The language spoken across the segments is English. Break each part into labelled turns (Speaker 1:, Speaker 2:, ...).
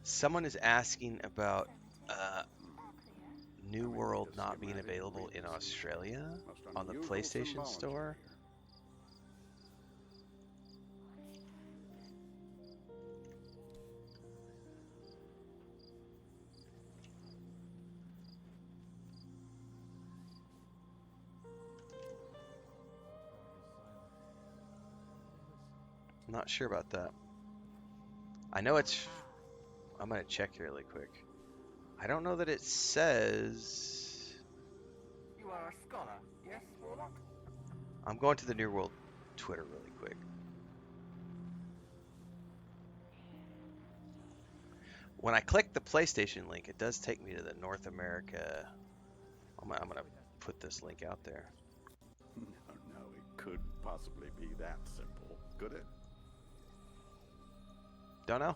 Speaker 1: Someone is asking about New World not being available in Australia on the PlayStation Store. I'm not sure about that. I know it's... I'm going to check here really quick. I don't know that it says...
Speaker 2: You are a scholar, yes, Warlock?
Speaker 1: I'm going to the New World Twitter really quick. When I click the PlayStation link, it does take me to the North America. I'm going to put this link out there.
Speaker 3: No, it could possibly be that simple, could it?
Speaker 1: Don't know.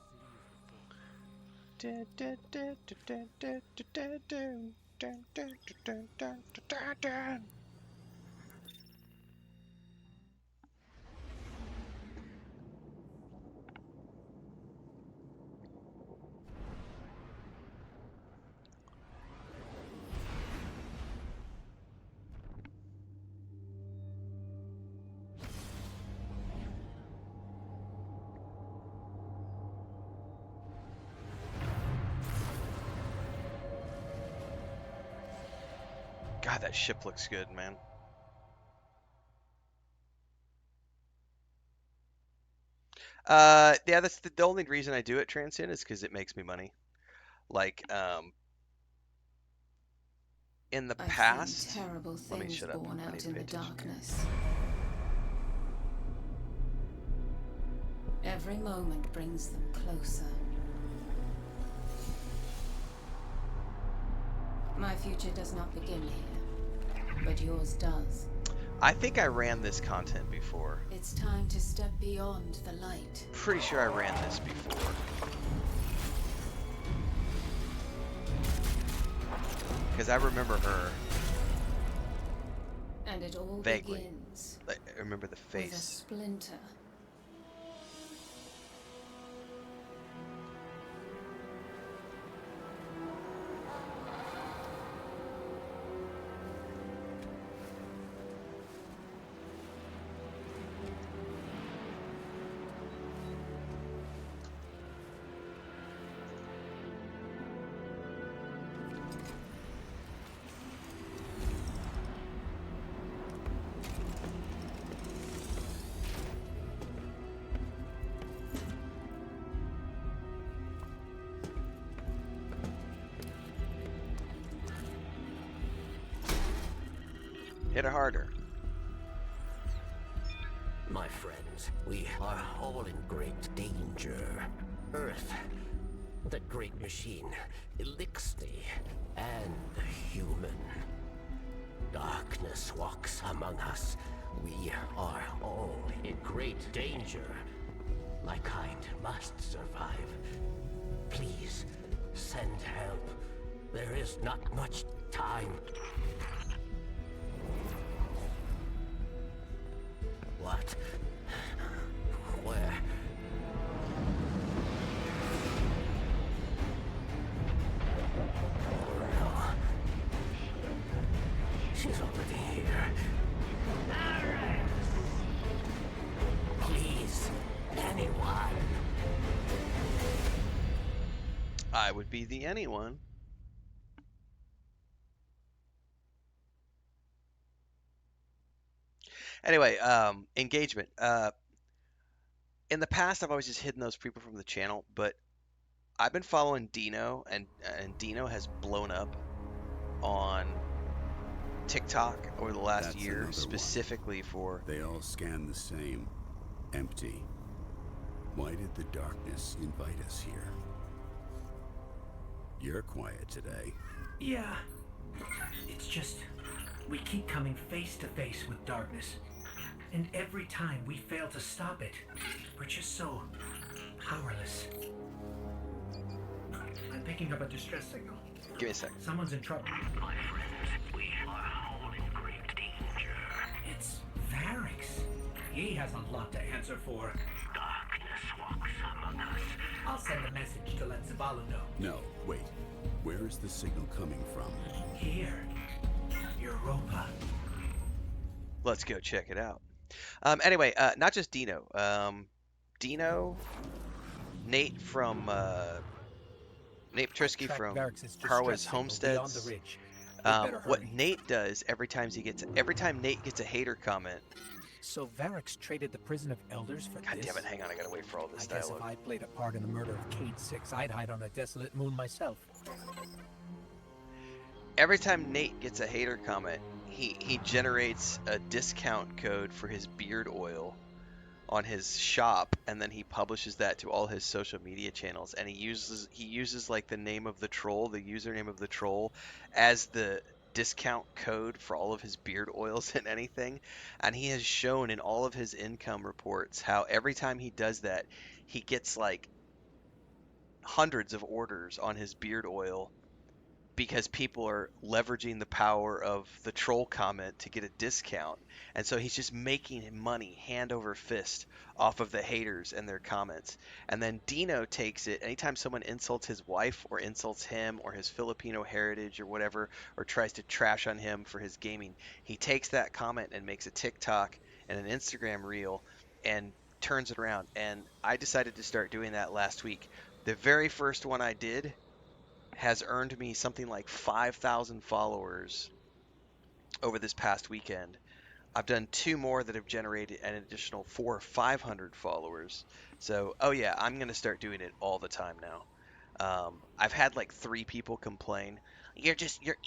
Speaker 1: God, that ship looks good, man. Yeah, that's the only reason I do it, Transcend, is because it makes me money. Like, in the
Speaker 4: I've
Speaker 1: past,
Speaker 4: seen terrible
Speaker 1: let me
Speaker 4: things
Speaker 1: shut up.
Speaker 4: born
Speaker 1: I need
Speaker 4: out
Speaker 1: to
Speaker 4: in
Speaker 1: pay
Speaker 4: the
Speaker 1: attention here.
Speaker 4: darkness. Every moment brings them closer. My future does not begin here, but yours does.
Speaker 1: I think I ran this content before.
Speaker 4: It's time to step beyond the light.
Speaker 1: Pretty sure I ran this before. Because I remember her.
Speaker 4: And it all
Speaker 1: Vaguely.
Speaker 4: begins
Speaker 1: I remember the
Speaker 4: with a
Speaker 1: face.
Speaker 4: splinter.
Speaker 1: Hit it harder.
Speaker 5: My friends, we are all in great danger. Earth, the great machine, Elixir, and the human. Darkness walks among us. We are all in great danger. My kind must survive. Please, send help. There is not much time. What? Where? Oh no. She's already here. Please, anyone.
Speaker 1: I would be the anyone. Anyway, engagement. In the past, I've always just hidden those people from the channel, but I've been following Dino, and Dino has blown up on TikTok over the last
Speaker 6: That's
Speaker 1: year,
Speaker 6: another one.
Speaker 1: specifically for...
Speaker 6: They all scan the same. Empty. Why did the darkness invite us here? You're quiet today.
Speaker 7: Yeah. It's just, we keep coming face to face with darkness. And every time we fail to stop it, we're just so powerless. I'm picking up a distress signal.
Speaker 1: Give me a sec.
Speaker 7: Someone's in trouble.
Speaker 5: My friends, we are all in great danger.
Speaker 7: It's Varix. He has a lot to answer for.
Speaker 5: Darkness walks among us.
Speaker 7: I'll send a message to let Zabalu know.
Speaker 6: No, wait. Where is the signal coming from?
Speaker 7: Here. Europa.
Speaker 1: Let's go check it out. Anyway, not just Dino. Dino, Nate from Nate Petrisky
Speaker 7: Track
Speaker 1: from
Speaker 7: Varrix's
Speaker 1: Harway's
Speaker 7: distress signal beyond the
Speaker 1: Homesteads.
Speaker 7: ridge. We'd better
Speaker 1: What
Speaker 7: hurry.
Speaker 1: Nate does every time Nate gets a hater comment.
Speaker 7: So Varrix traded the prison of elders for
Speaker 1: God
Speaker 7: this?
Speaker 1: damn it! Hang on, I gotta wait for all this
Speaker 7: I guess
Speaker 1: dialogue.
Speaker 7: if I played a part in the murder of Cade 6, I'd hide on a desolate moon myself.
Speaker 1: Every time Nate gets a hater comment, he generates a discount code for his beard oil on his shop, and then he publishes that to all his social media channels, and he uses like the name of the troll, the username of the troll, as the discount code for all of his beard oils and anything. And he has shown in all of his income reports how every time he does that, he gets like hundreds of orders on his beard oil because people are leveraging the power of the troll comment to get a discount. And so he's just making money hand over fist off of the haters and their comments. And then Dino takes it anytime someone insults his wife or insults him or his Filipino heritage or whatever, or tries to trash on him for his gaming. He takes that comment and makes a TikTok and an Instagram reel and turns it around. And I decided to start doing that last week. The very first one I did has earned me something like 5,000 followers over this past weekend. I've done 2 more that have generated an additional 400 or 500 followers. So, oh yeah, I'm going to start doing it all the time now. I've had like 3 people complain, your you're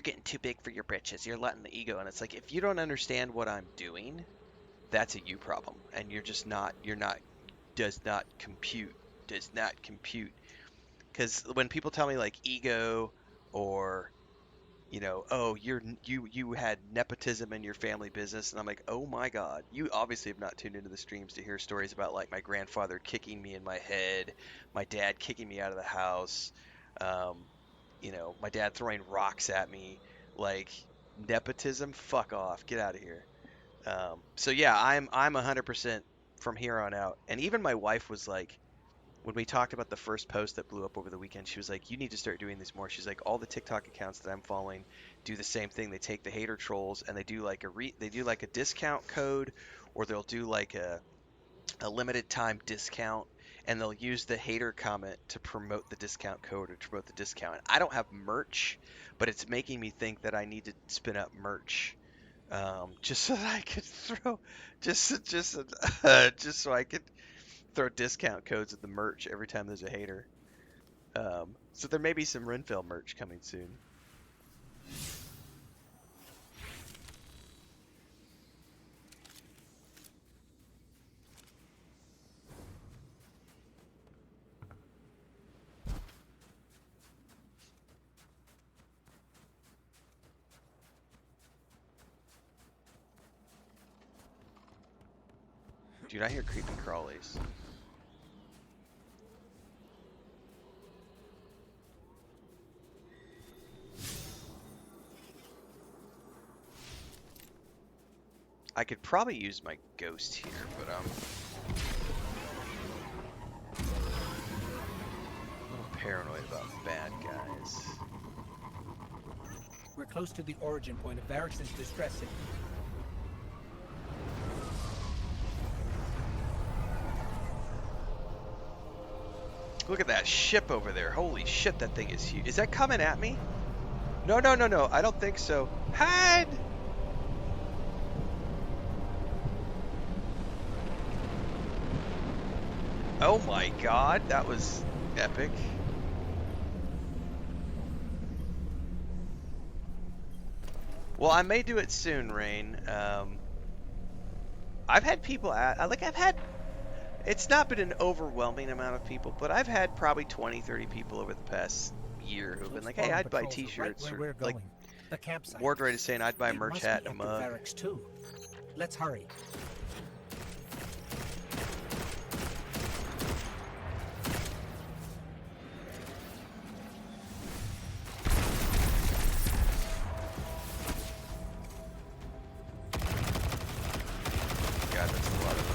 Speaker 1: getting too big for your britches. You're letting the ego. And it's like, if you don't understand what I'm doing, that's a you problem. And does not compute. Because when people tell me like ego or oh, you had nepotism in your family business, and I'm like, oh my God, you obviously have not tuned into the streams to hear stories about like my grandfather kicking me in my head, my dad kicking me out of the house, my dad throwing rocks at me, like nepotism, fuck off, get out of here. So yeah, I'm 100% from here on out, and even my wife was like, when we talked about the first post that blew up over the weekend, she was like, you need to start doing this more. She's like, all the TikTok accounts that I'm following do the same thing. They take the hater trolls and they do like a discount code, or they'll do like a limited time discount, and they'll use the hater comment to promote the discount code or to promote the discount. And I don't have merch, but it's making me think that I need to spin up merch. Just so that I could throw, just so I could throw discount codes at the merch every time there's a hater. So there may be some Renfail merch coming soon. Dude, I hear creepy crawlies. I could probably use my ghost here, but a little paranoid about bad guys.
Speaker 7: We're close to the origin point of Varrix's distress signal.
Speaker 1: Look at that ship over there. Holy shit, that thing is huge. Is that coming at me? No. I don't think so. Hide! Oh my God, that was epic. Well, I may do it soon, Rain. I've had people it's not been an overwhelming amount of people, but I've had probably 20, 30 people over the past year who've been like, hey, I'd buy t-shirts, or like
Speaker 7: the campsite.
Speaker 1: Wardroid is saying I'd buy a
Speaker 7: They
Speaker 1: merch
Speaker 7: must
Speaker 1: hat
Speaker 7: be
Speaker 1: and a
Speaker 7: after
Speaker 1: mug.
Speaker 7: Varrix too. Let's hurry.
Speaker 1: God, that's a lot of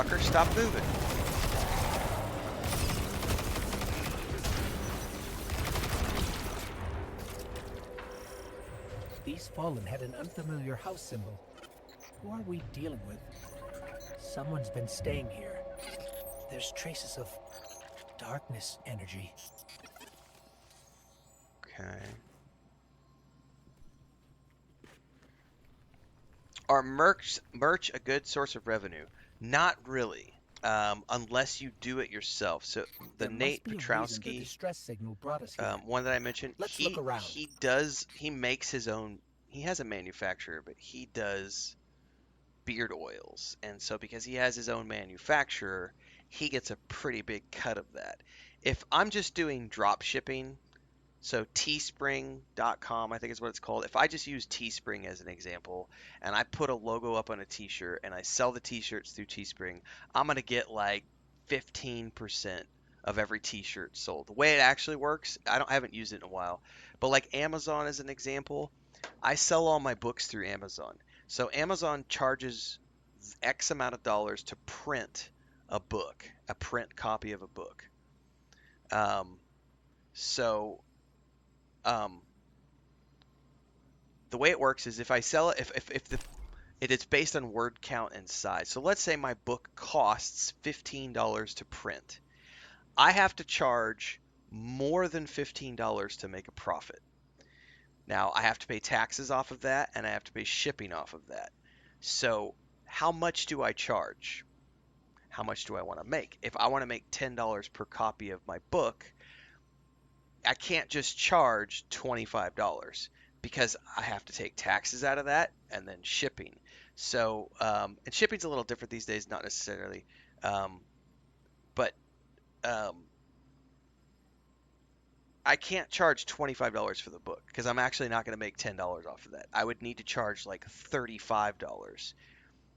Speaker 1: Fucker, stop moving.
Speaker 7: These fallen had an unfamiliar house symbol. Who are we dealing with? Someone's been staying here. There's traces of darkness energy.
Speaker 1: Okay. Are merch a good source of revenue? Not really, unless you do it yourself. So the
Speaker 7: There
Speaker 1: Nate
Speaker 7: must be a reason the
Speaker 1: Petrowski,
Speaker 7: distress signal brought us here.
Speaker 1: one that I mentioned,
Speaker 7: Let's look around.
Speaker 1: he makes his own. He has a manufacturer, but he does beard oils, and so because he has his own manufacturer, he gets a pretty big cut of that. If I'm just doing drop shipping, so teespring.com, I think is what it's called. If I just use Teespring as an example and I put a logo up on a t-shirt and I sell the t-shirts through Teespring, I'm going to get like 15% of every t-shirt sold. The way it actually works, I haven't used it in a while, but like Amazon as an example, I sell all my books through Amazon. So Amazon charges X amount of dollars to print a book, a print copy of a book. Um, so um, the way it works is if I sell it, if the it is based on word count and size. So let's say my book costs $15 to print. I have to charge more than $15 to make a profit. Now I have to pay taxes off of that and I have to pay shipping off of that. So how much do I charge? How much do I want to make? If I want to make $10 per copy of my book, I can't just charge $25 because I have to take taxes out of that and then shipping. So, and shipping's a little different these days, not necessarily, um, but um, I can't charge $25 for the book because I'm actually not going to make $10 off of that. I would need to charge like $35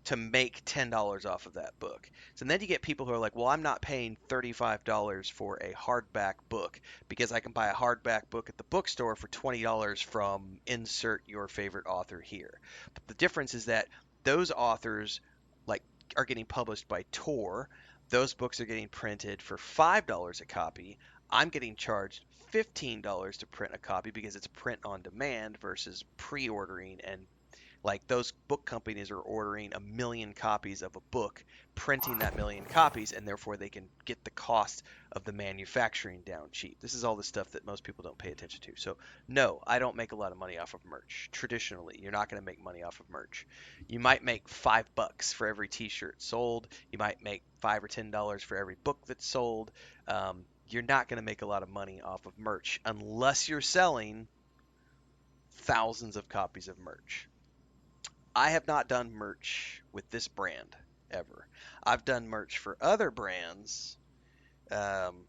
Speaker 1: to make $10 off of that book. So then you get people who are like, well, I'm not paying $35 for a hardback book because I can buy a hardback book at the bookstore for $20 from insert your favorite author here. But the difference is that those authors like are getting published by Tor. Those books are getting printed for $5 a copy. I'm getting charged $15 to print a copy because it's print on demand versus pre-ordering and like those book companies are ordering a million copies of a book, printing that million copies, and therefore they can get the cost of the manufacturing down cheap. This is all the stuff that most people don't pay attention to. So, no, I don't make a lot of money off of merch. Traditionally, you're not going to make money off of merch. You might make $5 for every T-shirt sold. You might make $5 or $10 for every book that's sold. You're not going to make a lot of money off of merch unless you're selling thousands of copies of merch. I have not done merch with this brand ever. I've done merch for other brands. Um,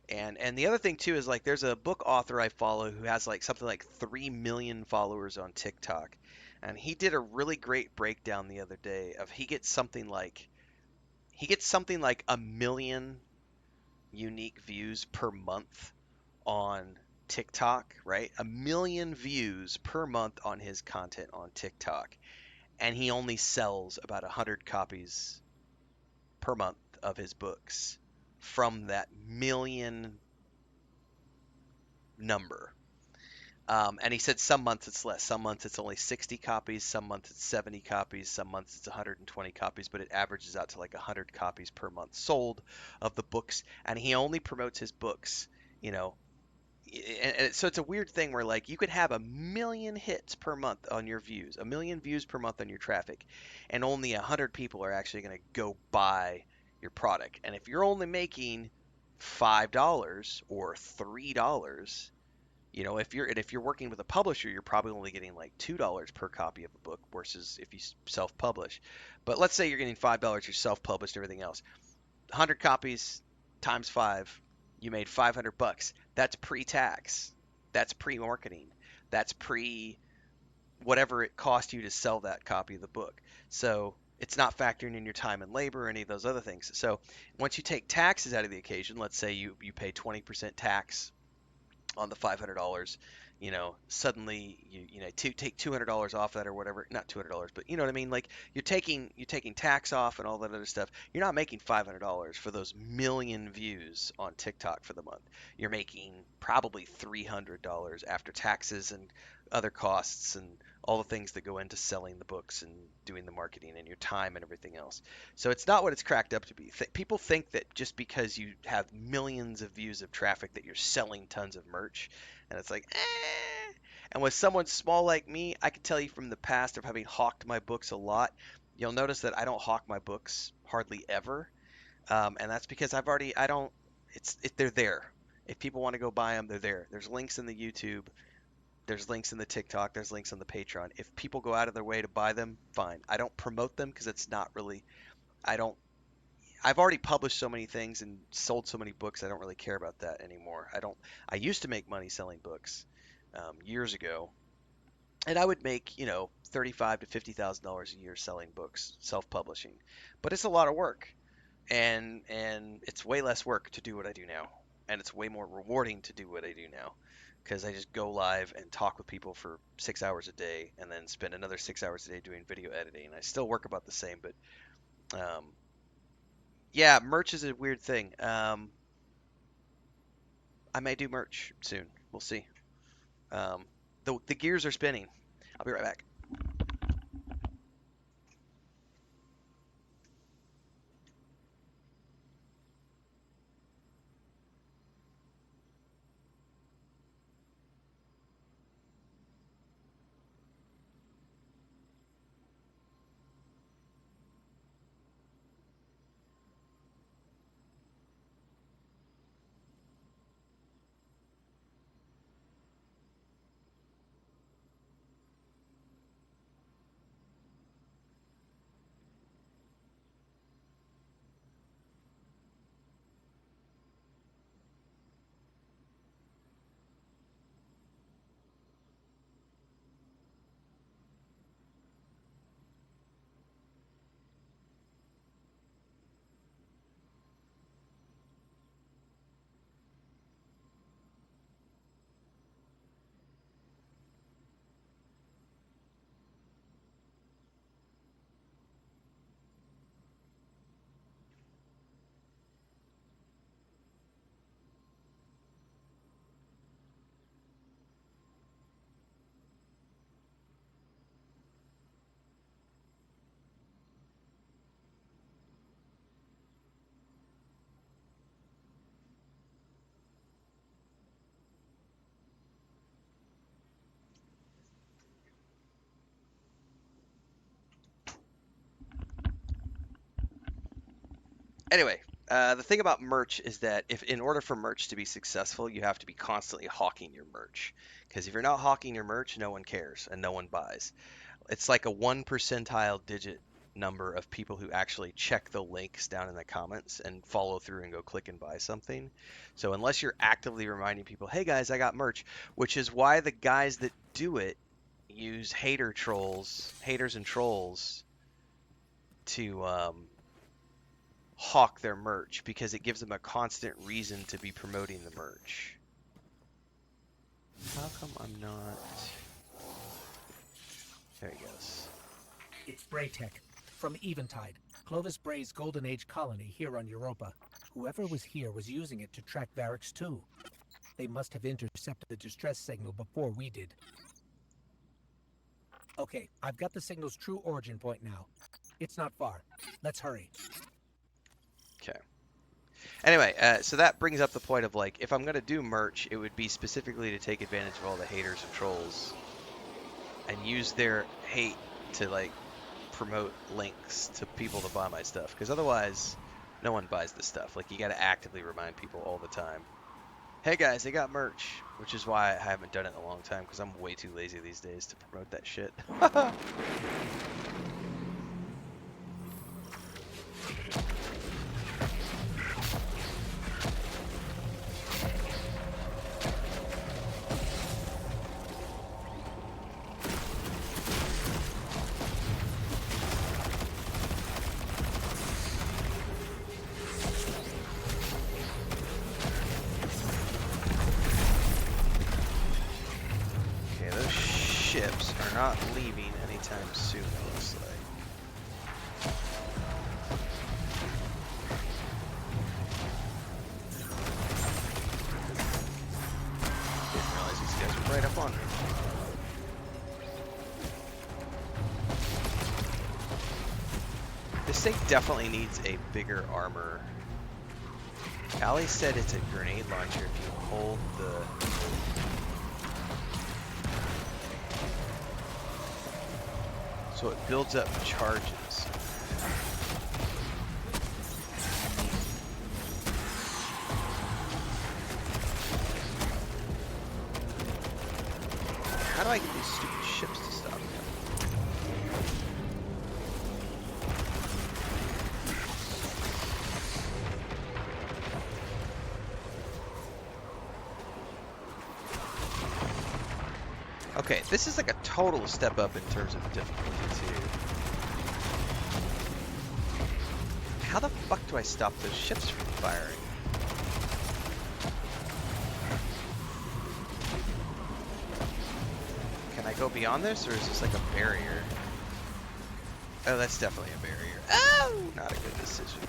Speaker 1: and the other thing too is like there's a book author I follow who has like something like 3 million followers on TikTok. And he did a really great breakdown the other day of he gets something like a million unique views per month on TikTok, right? A million views per month on his content on TikTok. And he only sells about 100 copies per month of his books from that million number. And he said some months it's less. Some months it's only 60 copies. Some months it's 70 copies. Some months it's 120 copies. But it averages out to like 100 copies per month sold of the books. And he only promotes his books, you know, and so it's a weird thing where like you could have a million hits per month on your views, a million views per month on your traffic, and only 100 people are actually going to go buy your product. And if you're only making $5 or $3, you know, if you're working with a publisher, you're probably only getting like $2 per copy of a book versus if you self-publish. But let's say you're getting $5, you're self-published, everything else. 100 copies times 5, you made $500. That's pre-tax. That's pre-marketing. That's pre whatever it cost you to sell that copy of the book. So it's not factoring in your time and labor or any of those other things. So once you take taxes out of the equation, let's say you pay 20% tax on the $500, suddenly take $200 off that or whatever. Not $200, but you know what I mean. Like you're taking tax off and all that other stuff. You're not making $500 for those million views on TikTok for the month. You're making probably $300 after taxes and other costs and all the things that go into selling the books and doing the marketing and your time and everything else. So it's not what it's cracked up to be. People think that just because you have millions of views of traffic that you're selling tons of merch, and it's like, eh. And with someone small like me, I can tell you from the past of having hawked my books a lot, you'll notice that I don't hawk my books hardly ever. And that's because I don't, they're there. If people want to go buy them, they're there. There's links in the YouTube, there's links in the TikTok, there's links on the Patreon. If people go out of their way to buy them, fine. I don't promote them because it's not really, I don't, I've already published so many things and sold so many books. I don't really care about that anymore. I used to make money selling books years ago, and I would make $35 to $50,000 a year selling books, self-publishing. But it's a lot of work, and it's way less work to do what I do now, and it's way more rewarding to do what I do now, because I just go live and talk with people for 6 hours a day, and then spend another 6 hours a day doing video editing. I still work about the same, but yeah, merch is a weird thing. I may do merch soon. We'll see. The gears are spinning. I'll be right back. Anyway, the thing about merch is that if in order for merch to be successful, you have to be constantly hawking your merch. Because if you're not hawking your merch, no one cares and no one buys. It's like a 1 percentile digit number of people who actually check the links down in the comments and follow through and go click and buy something. So unless you're actively reminding people, hey guys, I got merch, which is why the guys that do it use haters and trolls to hawk their merch, because it gives them a constant reason to be promoting the merch. How come I'm not... There he goes.
Speaker 7: It's Braytech, from Eventide, Clovis Bray's Golden Age colony here on Europa. Whoever was here was using it to track Varix 2. They must have intercepted the distress signal before we did. Okay, I've got the signal's true origin point now. It's not far. Let's hurry.
Speaker 1: Okay. Anyway, so that brings up the point of, like, if I'm going to do merch, it would be specifically to take advantage of all the haters and trolls and use their hate to, like, promote links to people to buy my stuff. Because otherwise, no one buys this stuff. Like, you got to actively remind people all the time. Hey guys, I got merch, which is why I haven't done it in a long time, because I'm way too lazy these days to promote that shit. not leaving anytime soon, it looks like. Didn't realize these guys were right up on me. This thing definitely needs a bigger armor. Allie said it's a grenade launcher if you hold the... So it builds up charges. How do I get these stupid ships to stop now? Okay, this is like a total step up in terms of difficulty too. How the fuck do I stop those ships from firing? Can I go beyond this, or is this like a barrier? Oh, that's definitely a barrier. Oh, not a good decision.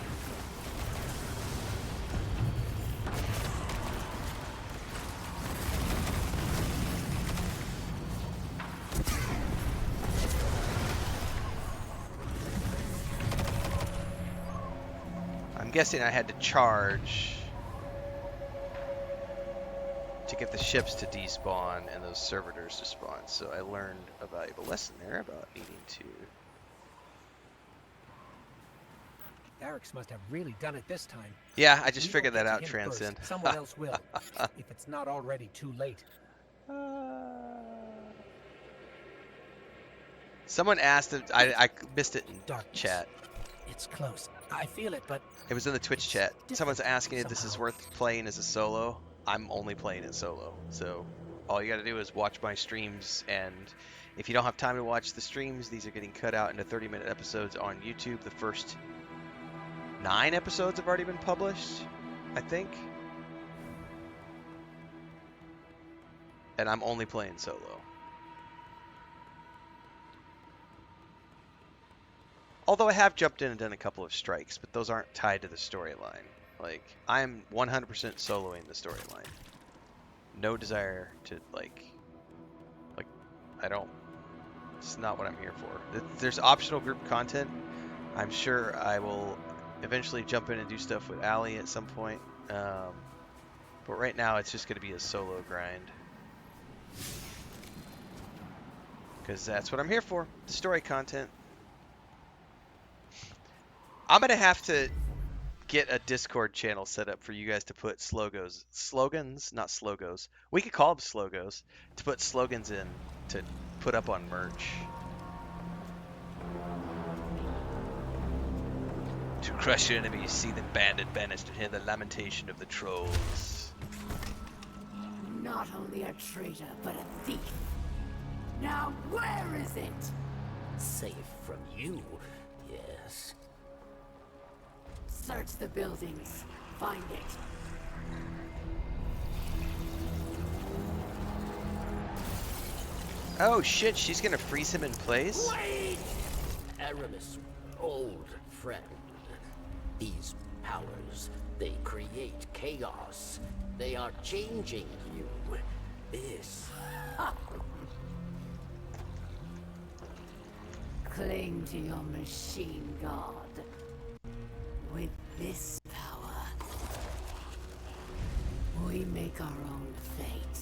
Speaker 1: I'm guessing I had to charge to get the ships to despawn and those servitors to spawn, so I learned a valuable lesson there about needing to...
Speaker 8: Eric's must have really done it this time.
Speaker 1: Yeah, I just
Speaker 8: We
Speaker 1: figured
Speaker 8: don't
Speaker 1: that
Speaker 8: get
Speaker 1: out,
Speaker 8: to him first.
Speaker 1: Transcend.
Speaker 8: Someone else will, if it's not already too late.
Speaker 1: Someone asked, I missed it in
Speaker 8: Darkness.
Speaker 1: chat.
Speaker 8: It's close. I feel it, but
Speaker 1: It was in the Twitch chat. Someone's asking if this is
Speaker 8: somehow.
Speaker 1: worth playing as a solo. I'm only playing it solo, so all you gotta do is watch my streams, and if you don't have time to watch the streams, these are getting cut out into 30-minute episodes on YouTube. The first 9 episodes have already been published, I think. And I'm only playing solo. Although I have jumped in and done a couple of strikes, but those aren't tied to the storyline. Like, I'm 100% soloing the storyline. No desire to, like, I don't, it's not what I'm here for. There's optional group content. I'm sure I will eventually jump in and do stuff with Allie at some point. But right now, it's just going to be a solo grind. Because that's what I'm here for, the story content. I'm going to have to get a Discord channel set up for you guys to put slogans, not slogos. We could call them slogos, to put slogans in to put up on merch. To crush your enemies, see them banded, banished, and hear the lamentation of the trolls.
Speaker 4: Not only a traitor, but a thief. Now where is it?
Speaker 5: Safe from you, yes.
Speaker 4: Search the buildings. Find it.
Speaker 1: Oh shit, she's gonna freeze him in place?
Speaker 5: Wait! Aramis, old friend. These powers, they create chaos. They are changing you. This.
Speaker 4: Cling to your machine god. With this power, we make our own fate.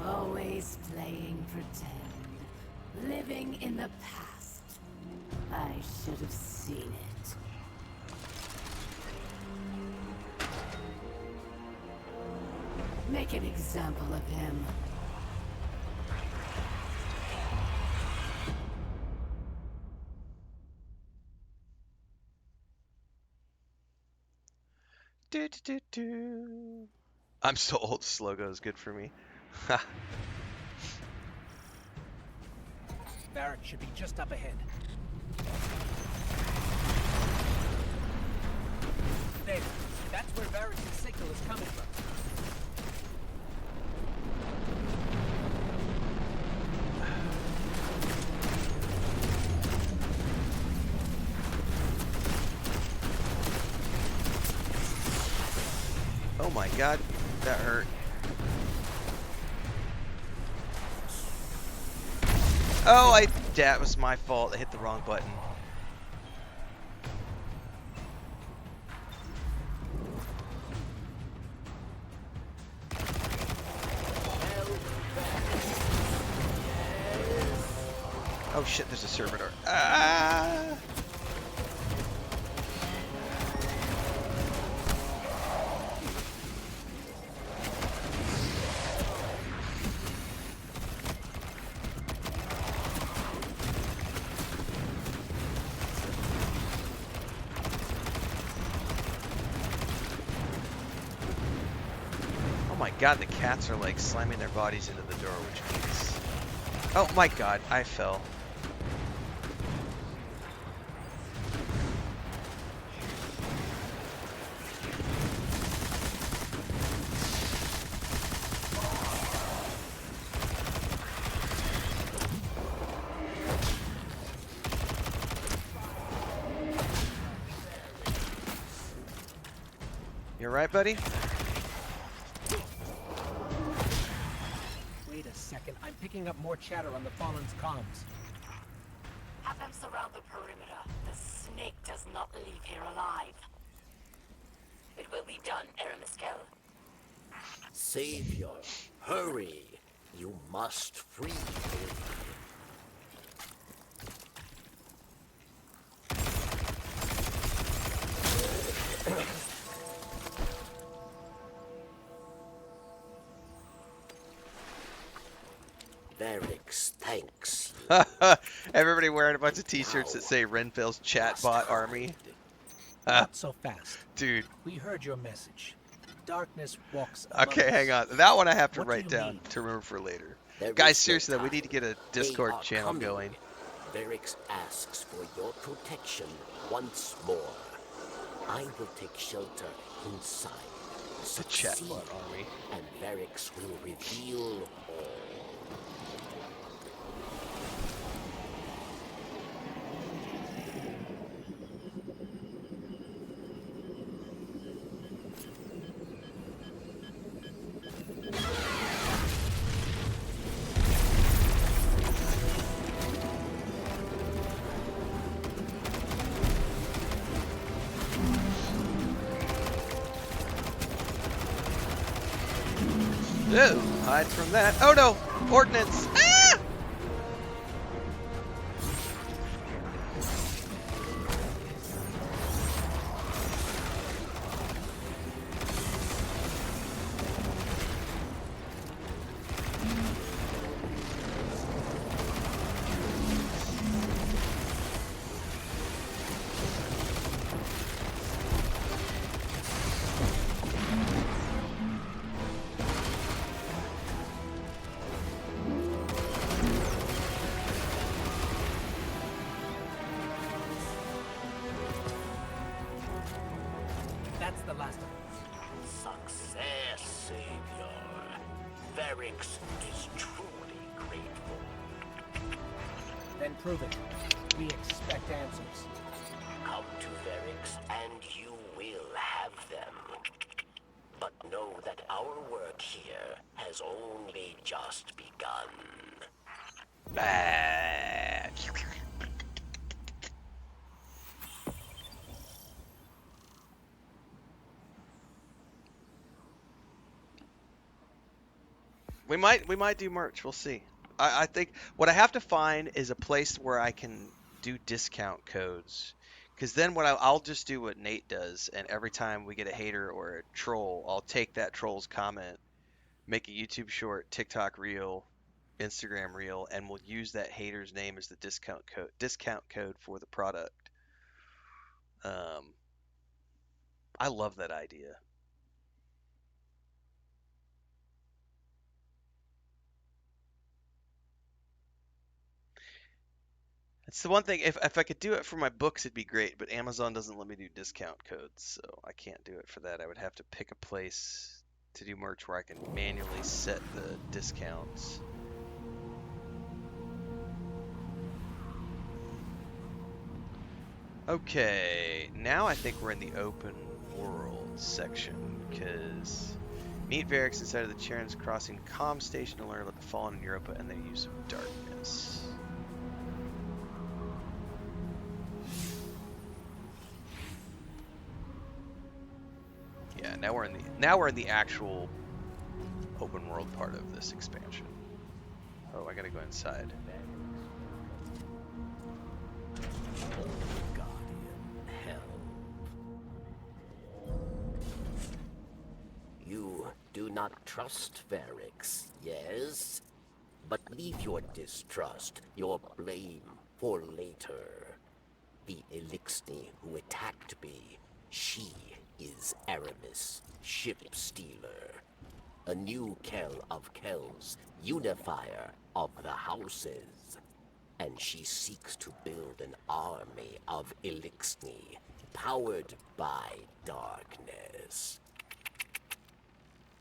Speaker 4: Always playing pretend, living in the past. I should have seen it. Make an example of him.
Speaker 1: Do, do, do, do. I'm so old, Slogo is good for me.
Speaker 8: Varric should be just up ahead. There. That's where Varric's signal is coming from.
Speaker 1: my god, that hurt. Oh, that was my fault. I hit the wrong button. Oh shit, there's a servitor. Ah! Oh my god, the cats are like slamming their bodies into the door, which means... Oh my god, I fell. You alright, buddy?
Speaker 8: Wait a second. I'm picking up more chatter on the Fallen's comms.
Speaker 4: Have them surround the perimeter. The snake does not leave here alive. It will be done, Aramiskel.
Speaker 5: Savior, hurry! You must free him. Varix thanks you.
Speaker 1: Everybody wearing a bunch of t-shirts that say Renfail's chatbot army.
Speaker 8: Not so fast.
Speaker 1: Dude.
Speaker 8: We heard your message. Darkness walks among
Speaker 1: Okay,
Speaker 8: us.
Speaker 1: hang on. That one I have to
Speaker 8: What do
Speaker 1: write
Speaker 8: you
Speaker 1: down
Speaker 8: mean?
Speaker 1: to remember for later.
Speaker 5: There
Speaker 1: Guys,
Speaker 5: is no
Speaker 1: seriously though, we
Speaker 5: time.
Speaker 1: need to get a
Speaker 5: They
Speaker 1: Discord
Speaker 5: are
Speaker 1: channel
Speaker 5: coming.
Speaker 1: going.
Speaker 5: Varix asks for your protection once more. I will take shelter inside.
Speaker 1: The
Speaker 5: Succeed,
Speaker 1: chatbot army.
Speaker 5: and Varix will reveal all.
Speaker 1: Ew, hide from that. Oh no! Ordnance! Ah!
Speaker 8: That's the last of it.
Speaker 5: Success, Savior. Varix is truly grateful.
Speaker 8: Then prove it. We expect answers.
Speaker 5: Come to Varix and you will have them. But know that our work here has only just begun.
Speaker 1: Ah. We might do merch. We'll see. I think what I have to find is a place where I can do discount codes. Because then I'll just do what Nate does, and every time we get a hater or a troll, I'll take that troll's comment, make a YouTube short, TikTok reel, Instagram reel, and we'll use that hater's name as the discount code for the product. I love that idea. It's the one thing, if I could do it for my books, it'd be great, but Amazon doesn't let me do discount codes, so I can't do it for that. I would have to pick a place to do merch where I can manually set the discounts. Okay, now I think we're in the open world section. because meet Varix inside of the Charon's Crossing comm station to learn about the Fallen in Europa and their use of darkness. Yeah, now we're in the actual open world part of this expansion. Oh, I gotta go inside.
Speaker 5: Guardian, help. You do not trust Varix, yes? But leave your distrust, your blame, for later. The Elixni who attacked me, she is Aramis, ship stealer. A new Kell of Kells, unifier of the houses. And she seeks to build an army of Elixni, powered by darkness.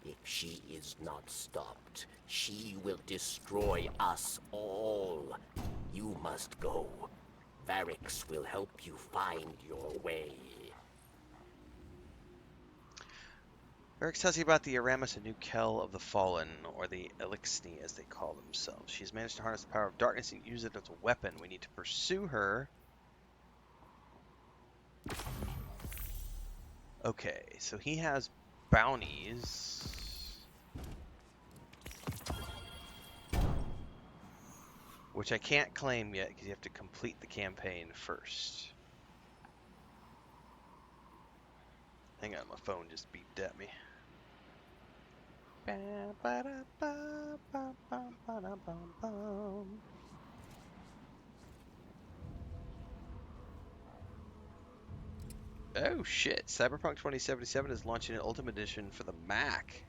Speaker 5: If she is not stopped, she will destroy us all. You must go. Varix will help you find your way.
Speaker 1: Varix tells you about the Aramis, a new Kell of the Fallen, or the Elixni as they call themselves. She's managed to harness the power of darkness and use it as a weapon. We need to pursue her. Okay, so he has bounties. Which I can't claim yet because you have to complete the campaign first. Hang on, my phone just beeped at me. Oh shit, Cyberpunk 2077 is launching an Ultimate Edition for the Mac.